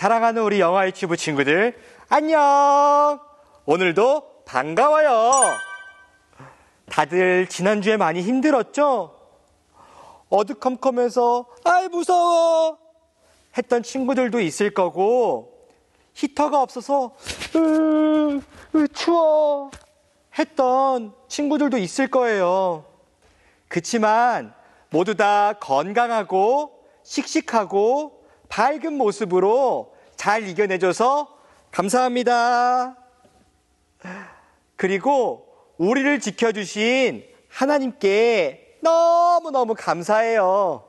사랑하는 우리 영화 유튜브 친구들, 안녕! 오늘도 반가워요. 다들 지난주에 많이 힘들었죠? 어두컴컴해서 아이 무서워 했던 친구들도 있을 거고, 히터가 없어서 추워 했던 친구들도 있을 거예요. 그치만 모두 다 건강하고 씩씩하고 밝은 모습으로 잘 이겨내줘서 감사합니다. 그리고 우리를 지켜주신 하나님께 너무너무 감사해요.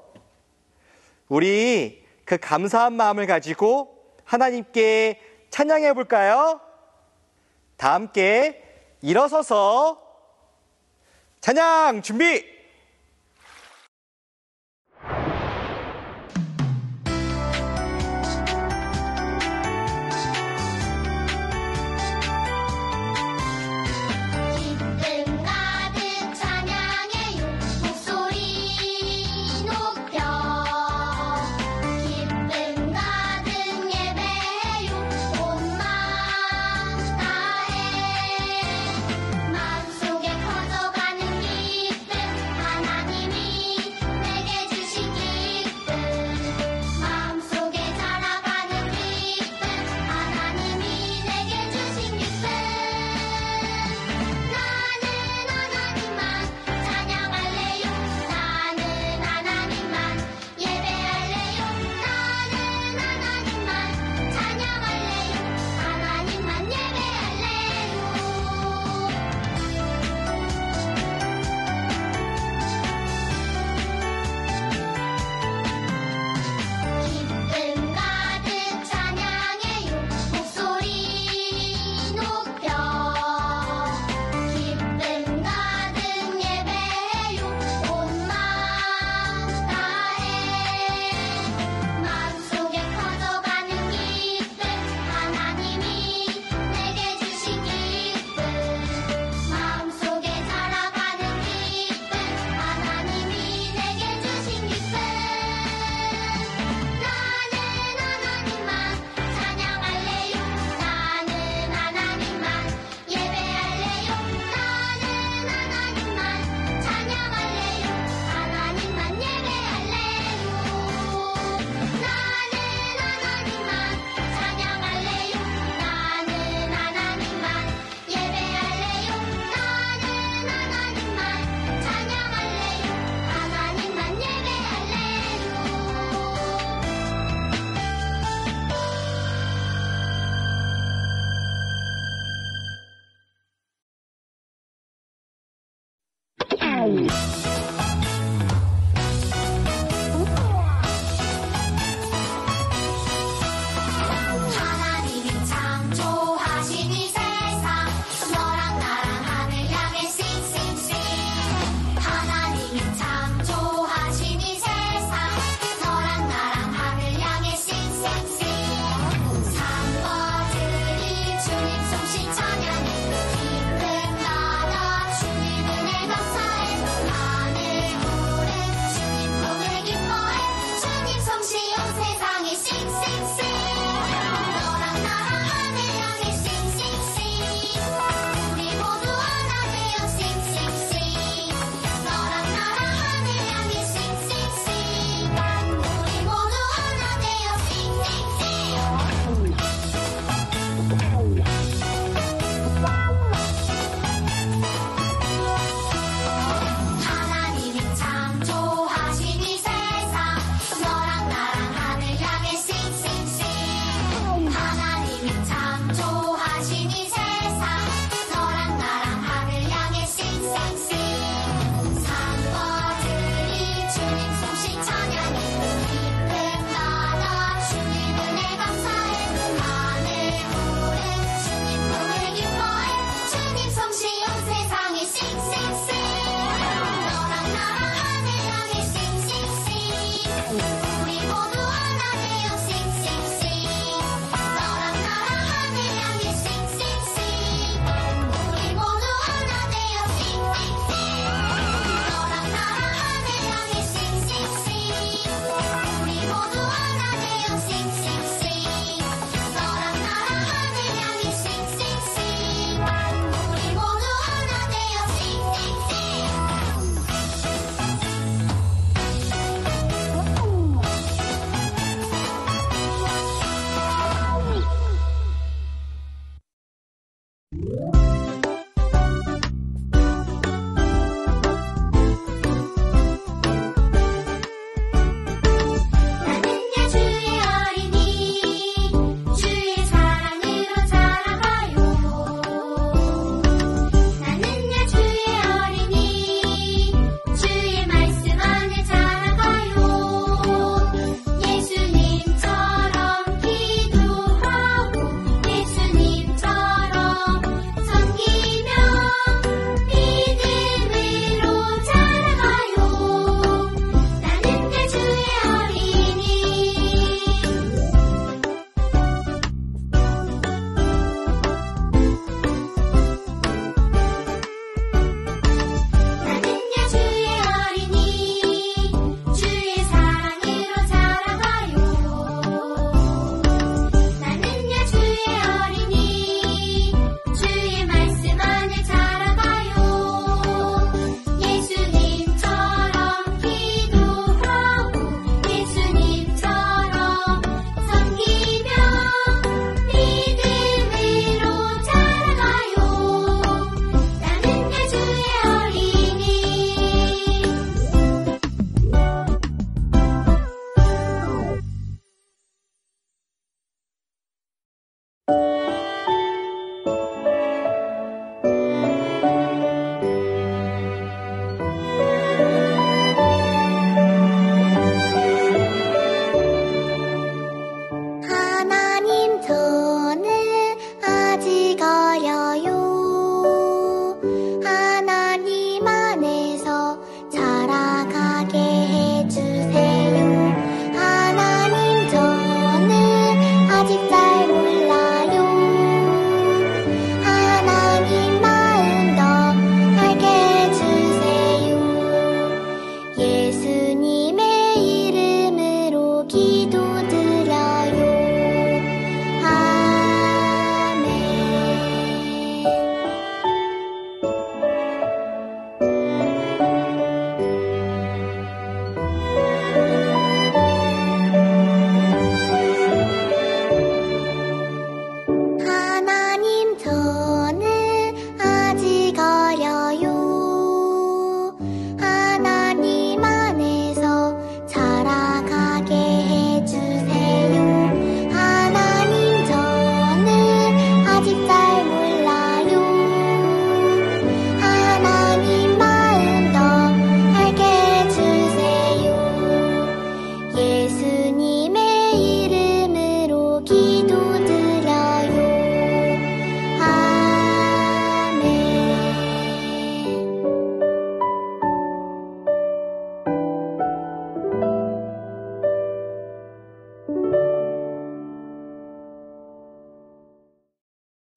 우리 그 감사한 마음을 가지고 하나님께 찬양해 볼까요? 다 함께 일어서서 찬양 준비! 찬양해 기쁨마다 주님 은혜 감사해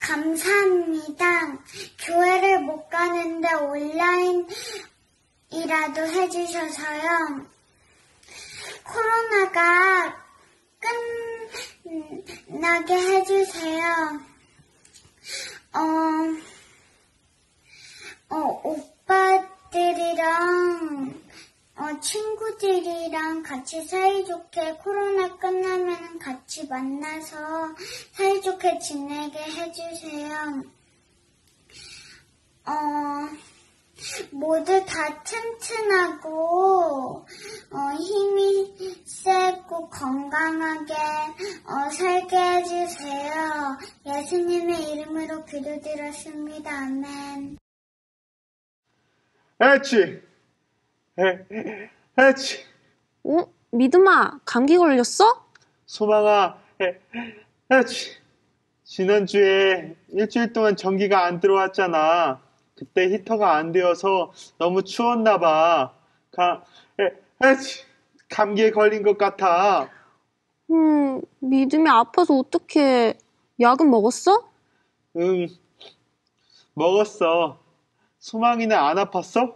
감사합니다. 교회를 못 가는데 온라인이라도 해주셔서요. 코로나가 끝나게 해주세요. 오빠들이랑 친구들이랑 같이 사이좋게 코로나 끝나면 같이 만나서 사이좋게 지내게 해주세요. 모두 다 튼튼하고 힘이 세고 건강하게 살게 해주세요. 예수님의 이름으로 기도드렸습니다. 아멘. 에치. 믿음아, 감기 걸렸어? 소망아, 에치. 지난주에 일주일 동안 전기가 안 들어왔잖아. 그때 히터가 안 되어서 너무 추웠나 봐. 감기에 걸린 것 같아. 믿음이 아파서 어떡해. 약은 먹었어? 응, 먹었어. 소망이는 안 아팠어?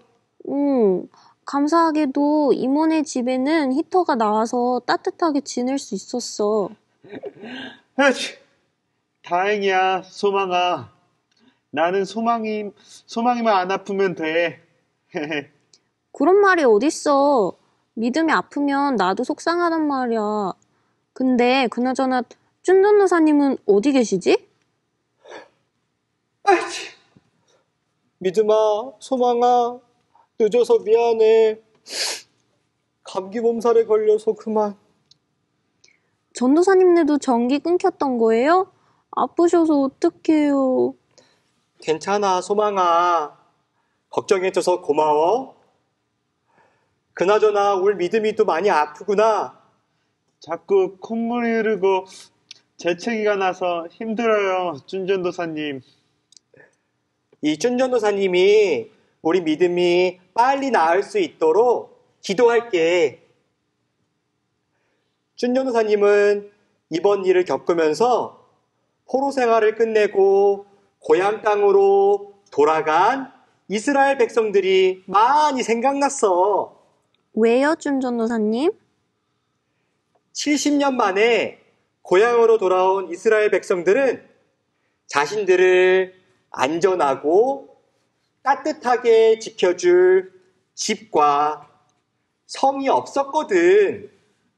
감사하게도 이모네 집에는 히터가 나와서 따뜻하게 지낼 수 있었어. 다행이야, 소망아. 나는 소망이만 안 아프면 돼. 그런 말이 어딨어. 믿음이 아프면 나도 속상하단 말이야. 근데 그나저나 쭌전도사님은 어디 계시지? 믿음아, 소망아, 늦어서 미안해. 감기 몸살에 걸려서 그만. 전도사님네도 전기 끊겼던 거예요? 아프셔서 어떡해요. 괜찮아, 소망아. 걱정해줘서 고마워. 그나저나 울 믿음이 또 많이 아프구나. 자꾸 콧물이 흐르고 재채기가 나서 힘들어요, 쭌전도사님. 이 쭌전도사님이 우리 믿음이 빨리 나을 수 있도록 기도할게. 쭌전도사님은 이번 일을 겪으면서 포로 생활을 끝내고 고향 땅으로 돌아간 이스라엘 백성들이 많이 생각났어. 왜요, 쭌전도사님? 70년 만에 고향으로 돌아온 이스라엘 백성들은 자신들을 안전하고 따뜻하게 지켜줄 집과 성이 없었거든.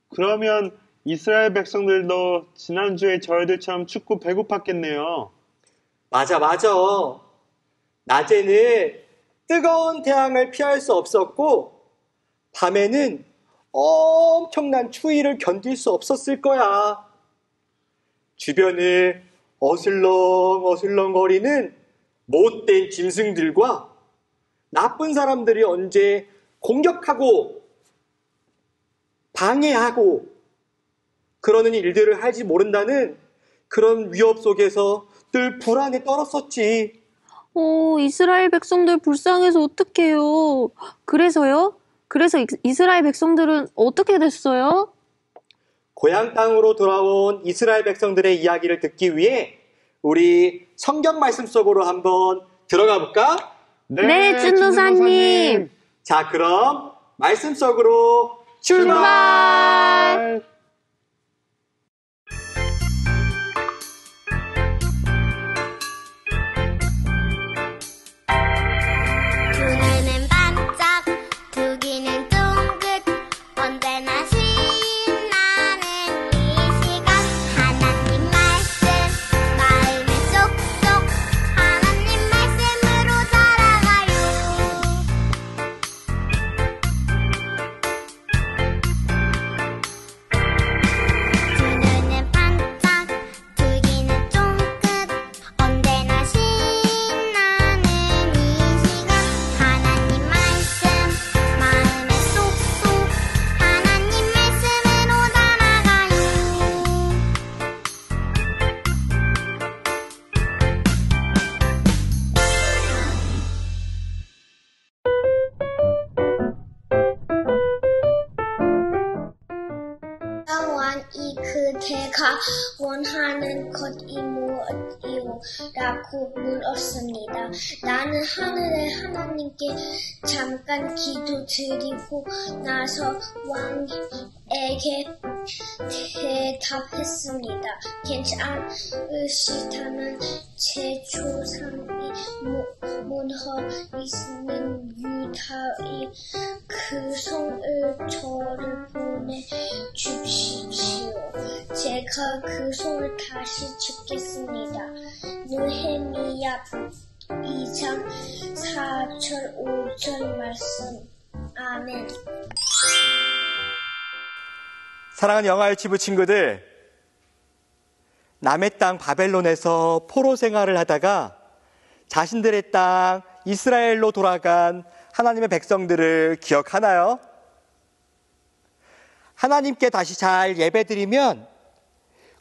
그러면 이스라엘 백성들도 지난주에 저희들처럼 춥고 배고팠겠네요. 맞아. 낮에는 뜨거운 태양을 피할 수 없었고 밤에는 엄청난 추위를 견딜 수 없었을 거야. 주변을 어슬렁거리는 못된 짐승들과 나쁜 사람들이 언제 공격하고 방해하고 그러는 일들을 할지 모른다는 그런 위협 속에서 늘 불안에 떨었었지. 이스라엘 백성들 불쌍해서 어떡해요. 그래서요? 그래서 이스라엘 백성들은 어떻게 됐어요? 고향 땅으로 돌아온 이스라엘 백성들의 이야기를 듣기 위해 우리 성경 말씀 속으로 한번 들어가 볼까? 네, 쭌도사님. 자, 그럼 말씀 속으로 출발! 그대가 원하는 것이 것이요? 라고 물었습니다. 나는 하늘의 하나님께 잠깐 기도드리고 나서 왕에게 대답했습니다. 괜찮으시다면 제 조상이 문허 있는 유다의 그 성을 저를 보내주십시오. 제가 그 성을 다시 짓겠습니다. 느헤미야 2장 4절 5절 말씀. 아멘. 사랑하는 영화 유치부 친구들, 남의 땅 바벨론에서 포로 생활을 하다가 자신들의 땅 이스라엘로 돌아간 하나님의 백성들을 기억하나요? 하나님께 다시 잘 예배드리면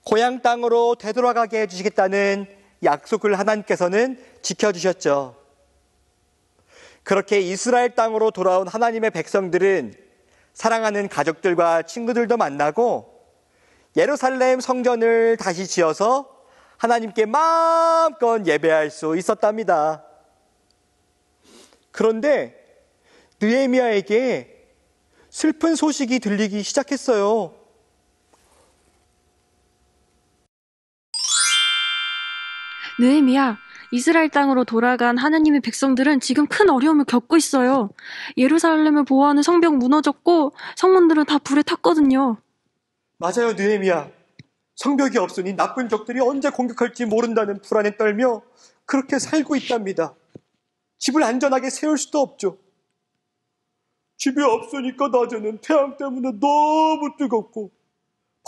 고향 땅으로 되돌아가게 해주시겠다는 약속을 하나님께서는 지켜주셨죠. 그렇게 이스라엘 땅으로 돌아온 하나님의 백성들은 사랑하는 가족들과 친구들도 만나고 예루살렘 성전을 다시 지어서 하나님께 마음껏 예배할 수 있었답니다. 그런데 느헤미야에게 슬픈 소식이 들리기 시작했어요. 느헤미야, 이스라엘 땅으로 돌아간 하나님의 백성들은 지금 큰 어려움을 겪고 있어요. 예루살렘을 보호하는 성벽 무너졌고 성문들은 다 불에 탔거든요. 맞아요, 느헤미야. 성벽이 없으니 나쁜 적들이 언제 공격할지 모른다는 불안에 떨며 그렇게 살고 있답니다. 집을 안전하게 세울 수도 없죠. 집이 없으니까 낮에는 태양 때문에 너무 뜨겁고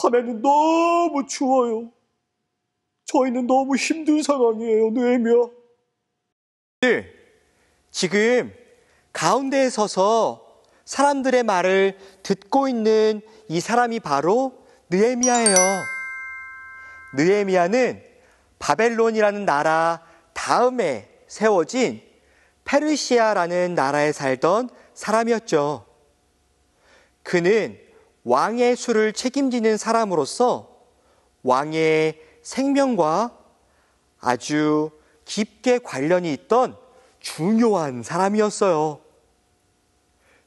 밤에는 너무 추워요. 저희는 너무 힘든 상황이에요, 느헤미야. 지금 가운데에 서서 사람들의 말을 듣고 있는 이 사람이 바로 느헤미야예요. 느헤미야는 바벨론이라는 나라 다음에 세워진 페르시아라는 나라에 살던 사람이었죠. 그는 왕의 수를 책임지는 사람으로서 왕의 생명과 아주 깊게 관련이 있던 중요한 사람이었어요.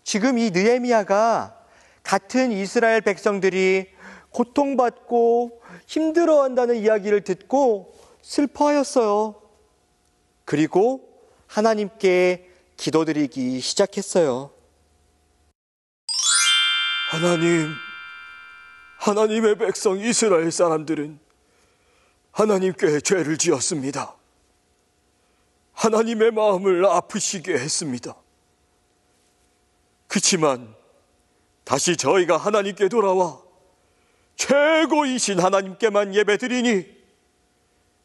지금 이 느헤미야가 같은 이스라엘 백성들이 고통받고 힘들어한다는 이야기를 듣고 슬퍼하였어요. 그리고 하나님께 기도드리기 시작했어요. 하나님의 백성 이스라엘 사람들은 하나님께 죄를 지었습니다. 하나님의 마음을 아프시게 했습니다. 그치만 다시 저희가 하나님께 돌아와 최고이신 하나님께만 예배드리니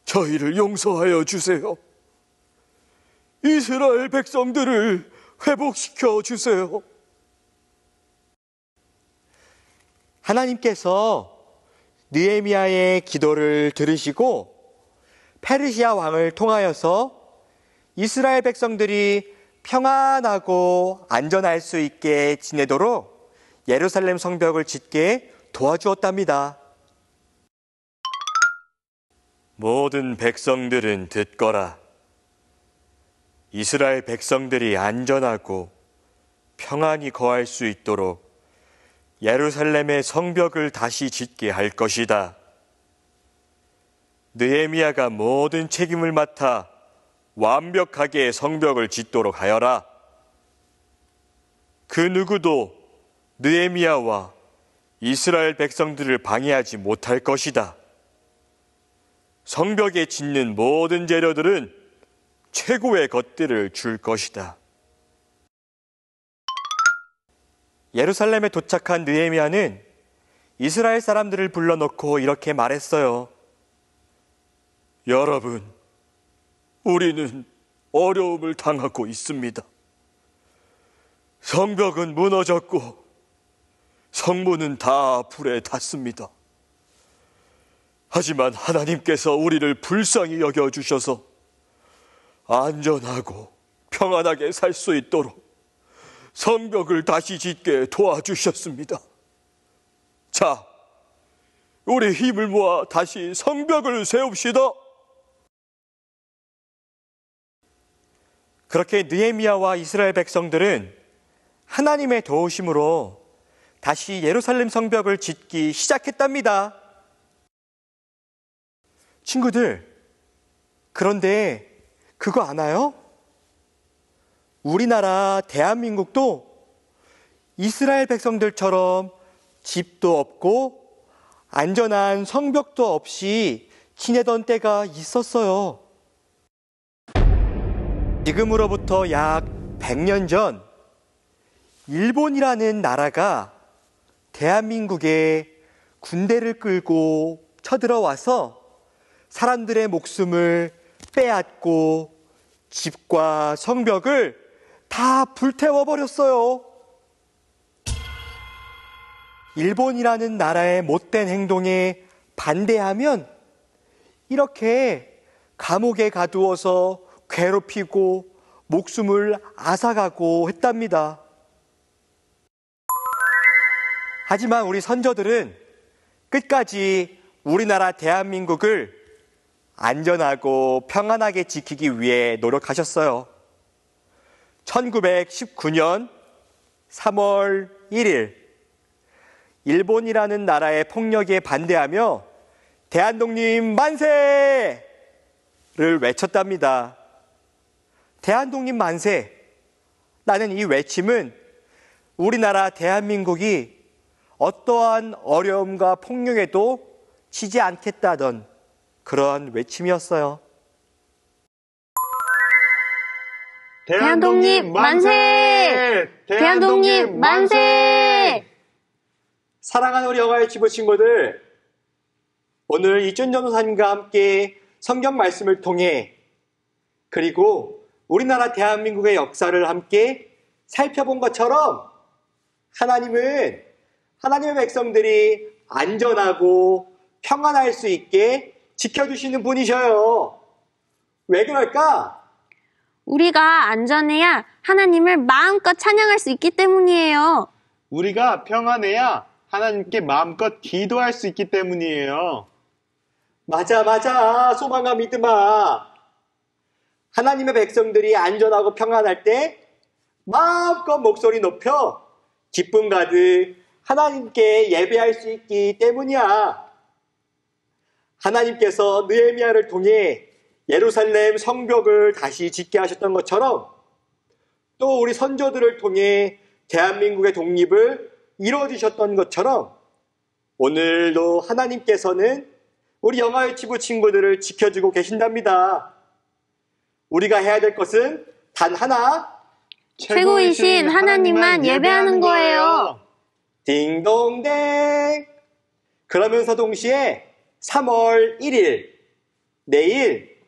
저희를 용서하여 주세요. 이스라엘 백성들을 회복시켜 주세요. 하나님께서 느헤미야의 기도를 들으시고 페르시아 왕을 통하여서 이스라엘 백성들이 평안하고 안전할 수 있게 지내도록 예루살렘 성벽을 짓게 도와주었답니다. 모든 백성들은 듣거라. 이스라엘 백성들이 안전하고 평안히 거할 수 있도록 예루살렘의 성벽을 다시 짓게 할 것이다. 느헤미야가 모든 책임을 맡아 완벽하게 성벽을 짓도록 하여라. 그 누구도 느헤미야와 이스라엘 백성들을 방해하지 못할 것이다. 성벽에 짓는 모든 재료들은 최고의 것들을 줄 것이다. 예루살렘에 도착한 느헤미야는 이스라엘 사람들을 불러놓고 이렇게 말했어요. 여러분, 우리는 어려움을 당하고 있습니다. 성벽은 무너졌고 성문은 다 불에 탔습니다. 하지만 하나님께서 우리를 불쌍히 여겨주셔서 안전하고 평안하게 살 수 있도록 성벽을 다시 짓게 도와주셨습니다. 자, 우리 힘을 모아 다시 성벽을 세웁시다. 그렇게 느헤미야와 이스라엘 백성들은 하나님의 도우심으로 다시 예루살렘 성벽을 짓기 시작했답니다. 친구들, 그런데 그거 아나요? 우리나라 대한민국도 이스라엘 백성들처럼 집도 없고 안전한 성벽도 없이 지내던 때가 있었어요. 지금으로부터 약 100년 전 일본이라는 나라가 대한민국에 군대를 끌고 쳐들어와서 사람들의 목숨을 빼앗고 집과 성벽을 다 불태워버렸어요. 일본이라는 나라의 못된 행동에 반대하면 이렇게 감옥에 가두어서 괴롭히고 목숨을 앗아가고 했답니다. 하지만 우리 선조들은 끝까지 우리나라 대한민국을 안전하고 평안하게 지키기 위해 노력하셨어요. 1919년 3월 1일 일본이라는 나라의 폭력에 반대하며 대한독립 만세를 외쳤답니다. 대한독립 만세. 나는 이 외침은 우리나라 대한민국이 어떠한 어려움과 폭력에도 지지 않겠다던 그런 외침이었어요. 대한독립 만세! 대한독립 만세! 사랑하는 우리 영화의 지부 친구들, 오늘 이준 전도사님과 함께 성경 말씀을 통해 그리고 우리나라 대한민국의 역사를 함께 살펴본 것처럼 하나님은 하나님의 백성들이 안전하고 평안할 수 있게 지켜주시는 분이셔요. 왜 그럴까? 우리가 안전해야 하나님을 마음껏 찬양할 수 있기 때문이에요. 우리가 평안해야 하나님께 마음껏 기도할 수 있기 때문이에요. 맞아. 소망아 믿음아. 하나님의 백성들이 안전하고 평안할 때 마음껏 목소리 높여 기쁨 가득 하나님께 예배할 수 있기 때문이야. 하나님께서 느헤미야를 통해 예루살렘 성벽을 다시 짓게 하셨던 것처럼 또 우리 선조들을 통해 대한민국의 독립을 이루어주셨던 것처럼 오늘도 하나님께서는 우리 영화의 지부 친구들을 지켜주고 계신답니다. 우리가 해야 될 것은 단 하나, 최고이신 하나님만 예배하는 거예요. 딩동댕. 그러면서 동시에 3월 1일 내일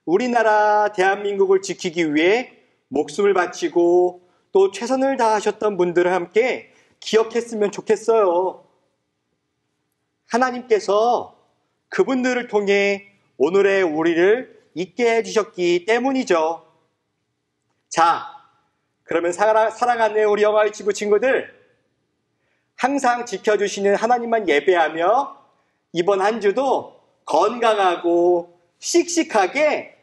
우리나라 대한민국을 지키기 위해 목숨을 바치고 또 최선을 다하셨던 분들을 함께 기억했으면 좋겠어요. 하나님께서 그분들을 통해 오늘의 우리를 있게 해주셨기 때문이죠. 자, 그러면 사랑하는 우리 영화의 지부 친구들, 항상 지켜주시는 하나님만 예배하며 이번 한 주도 건강하고 씩씩하게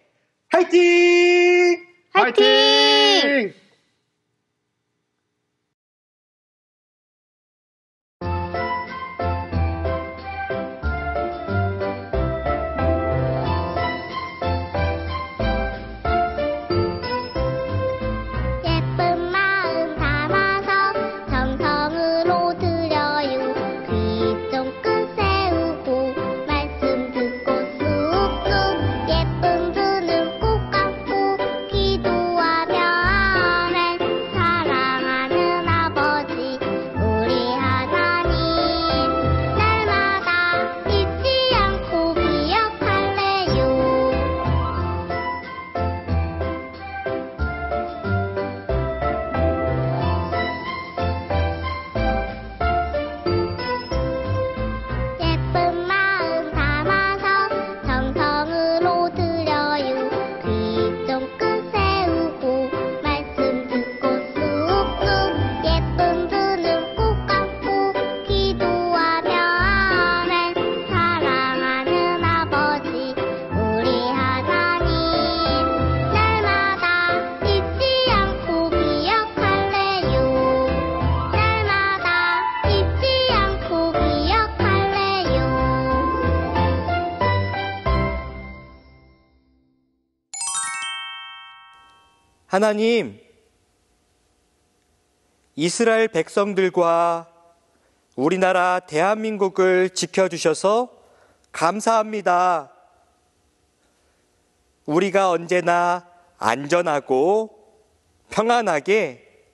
화이팅! 화이팅! 예쁜 마음 담아서 정성으로 드려요. 귀 쫑긋 세우고 말씀 듣고 쑥쑥 예쁜 두 눈 꼭 감고 기도하며 하나님, 이스라엘 백성들과 우리나라 대한민국을 지켜주셔서 감사합니다. 우리가 언제나 안전하고 평안하게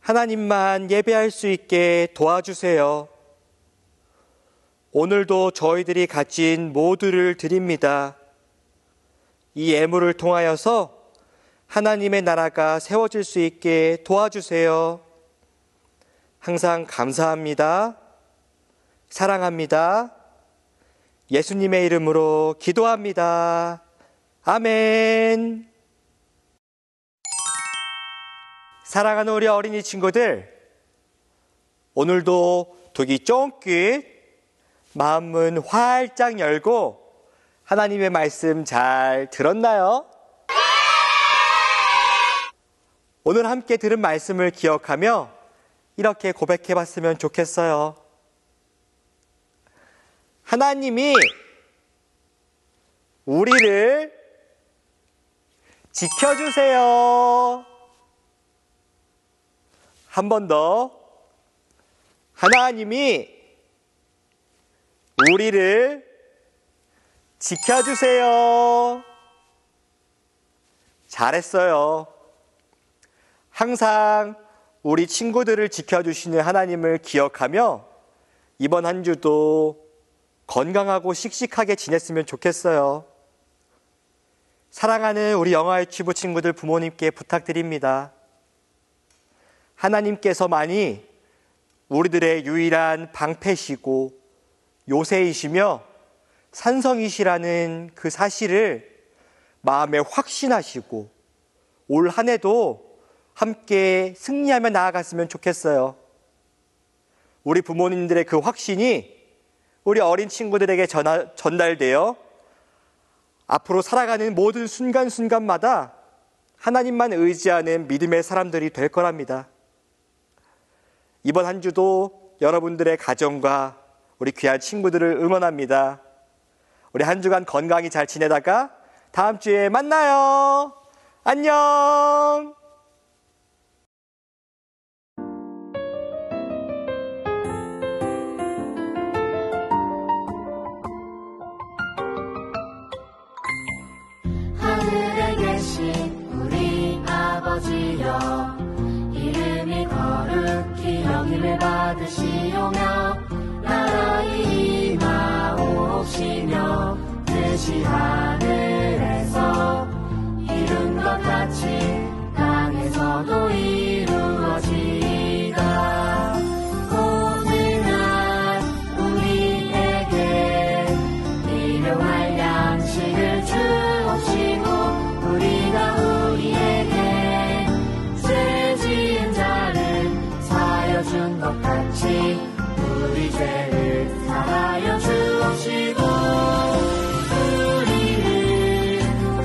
하나님만 예배할 수 있게 도와주세요. 오늘도 저희들이 가진 모두를 드립니다. 이 예물을 통하여서 하나님의 나라가 세워질 수 있게 도와주세요. 항상 감사합니다. 사랑합니다. 예수님의 이름으로 기도합니다. 아멘. 사랑하는 우리 어린이 친구들, 오늘도 두기 쫑긋 마음은 활짝 열고 하나님의 말씀 잘 들었나요? 오늘 함께 들은 말씀을 기억하며 이렇게 고백해 봤으면 좋겠어요. 하나님이 우리를 지켜주세요. 한 번 더. 하나님이 우리를 지켜주세요. 잘했어요. 항상 우리 친구들을 지켜주시는 하나님을 기억하며 이번 한 주도 건강하고 씩씩하게 지냈으면 좋겠어요. 사랑하는 우리 영화 유치부 친구들 부모님께 부탁드립니다. 하나님께서만이 우리들의 유일한 방패시고 요새이시며 산성이시라는 그 사실을 마음에 확신하시고 올 한 해도 함께 승리하며 나아갔으면 좋겠어요. 우리 부모님들의 그 확신이 우리 어린 친구들에게 전달되어 앞으로 살아가는 모든 순간순간마다 하나님만 의지하는 믿음의 사람들이 될 거랍니다. 이번 한 주도 여러분들의 가정과 우리 귀한 친구들을 응원합니다. 우리 한 주간 건강히 잘 지내다가 다음 주에 만나요. 안녕. 하늘에 계신 우리 아버지여, 이름이 거룩히 여김을 받으시오며 나라의 임하옵시며 뜻이 하늘에서 이룬 것 같이 땅에서도 이루어지이다. 오늘 날 우리에게 일용할 양식을 주옵시고 우리가 우리에게 죄 지은 자를 사하여 준 것 같이 우리 죄를 사하여 주옵시고 우리를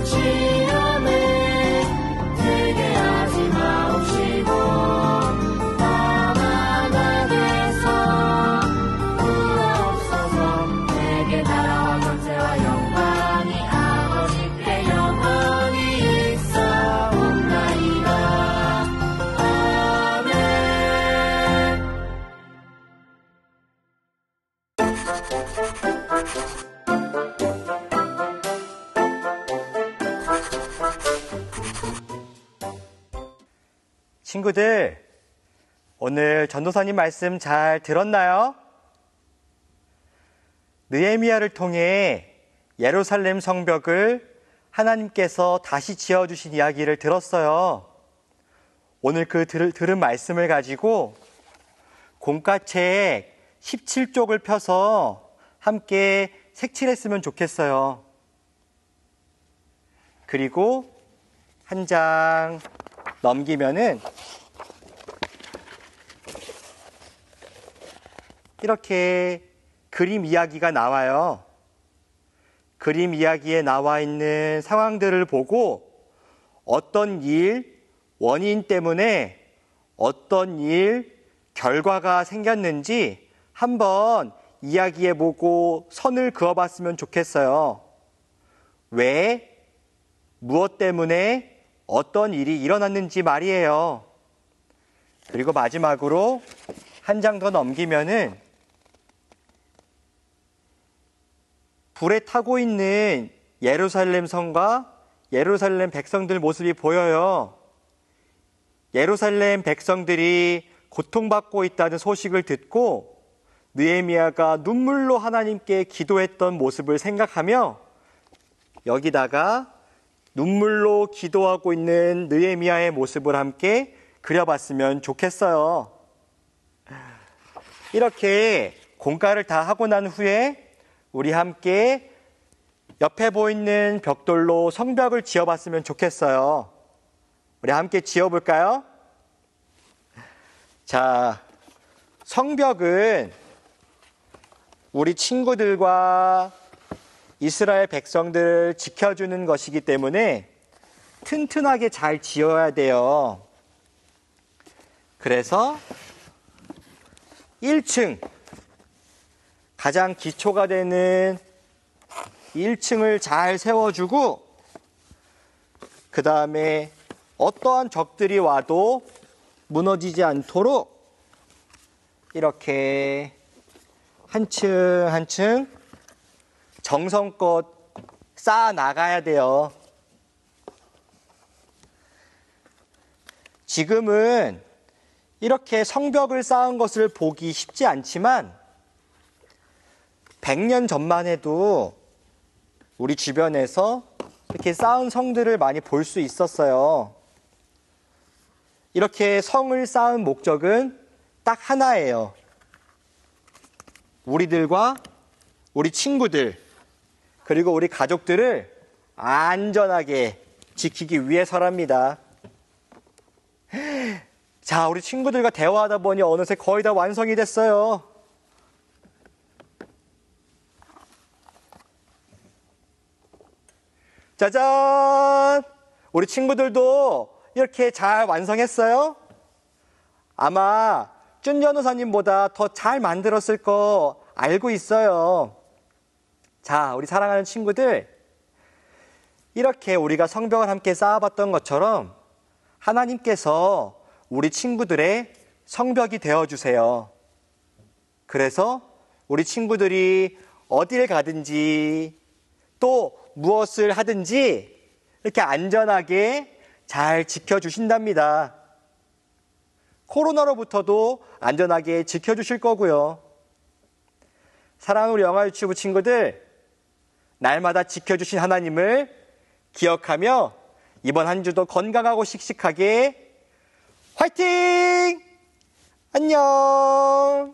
시험에 들게 하지 마옵시고 다만 악에서 구하옵소서. 내게 나라와 권세와 영광이 아버지께 영원히 있사옵나이다. 아멘. 친구들, 오늘 전도사님 말씀 잘 들었나요? 느헤미야를 통해 예루살렘 성벽을 하나님께서 다시 지어주신 이야기를 들었어요. 오늘 그 들은 말씀을 가지고 공과책 17쪽을 펴서 함께 색칠했으면 좋겠어요. 그리고 한 장 넘기면은 이렇게 그림 이야기가 나와요. 그림 이야기에 나와 있는 상황들을 보고 어떤 일, 원인 때문에 어떤 일, 결과가 생겼는지 한번 이야기해보고 선을 그어봤으면 좋겠어요. 왜, 무엇 때문에 어떤 일이 일어났는지 말이에요. 그리고 마지막으로 한 장 더 넘기면은 불에 타고 있는 예루살렘 성과 예루살렘 백성들 모습이 보여요. 예루살렘 백성들이 고통받고 있다는 소식을 듣고 느헤미야가 눈물로 하나님께 기도했던 모습을 생각하며 여기다가 눈물로 기도하고 있는 느헤미야의 모습을 함께 그려봤으면 좋겠어요. 이렇게 공과를 다 하고 난 후에 우리 함께 옆에 보이는 벽돌로 성벽을 지어봤으면 좋겠어요. 우리 함께 지어볼까요? 자, 성벽은 우리 친구들과 이스라엘 백성들을 지켜주는 것이기 때문에 튼튼하게 잘 지어야 돼요. 그래서 1층, 가장 기초가 되는 1층을 잘 세워주고 그 다음에 어떠한 적들이 와도 무너지지 않도록 이렇게 한 층 한 층 정성껏 쌓아 나가야 돼요. 지금은 이렇게 성벽을 쌓은 것을 보기 쉽지 않지만 100년 전만 해도 우리 주변에서 이렇게 쌓은 성들을 많이 볼 수 있었어요. 이렇게 성을 쌓은 목적은 딱 하나예요. 우리들과 우리 친구들 그리고 우리 가족들을 안전하게 지키기 위해서랍니다. 자, 우리 친구들과 대화하다 보니 어느새 거의 다 완성이 됐어요. 짜잔! 우리 친구들도 이렇게 잘 완성했어요? 아마 쭌 전도사님보다 더 잘 만들었을 거 알고 있어요. 자, 우리 사랑하는 친구들, 이렇게 우리가 성벽을 함께 쌓아봤던 것처럼 하나님께서 우리 친구들의 성벽이 되어주세요. 그래서 우리 친구들이 어딜 가든지 또 무엇을 하든지 이렇게 안전하게 잘 지켜주신답니다. 코로나로부터도 안전하게 지켜주실 거고요. 사랑하는 우리 영화 유치부 친구들, 날마다 지켜주신 하나님을 기억하며 이번 한 주도 건강하고 씩씩하게 화이팅! 안녕!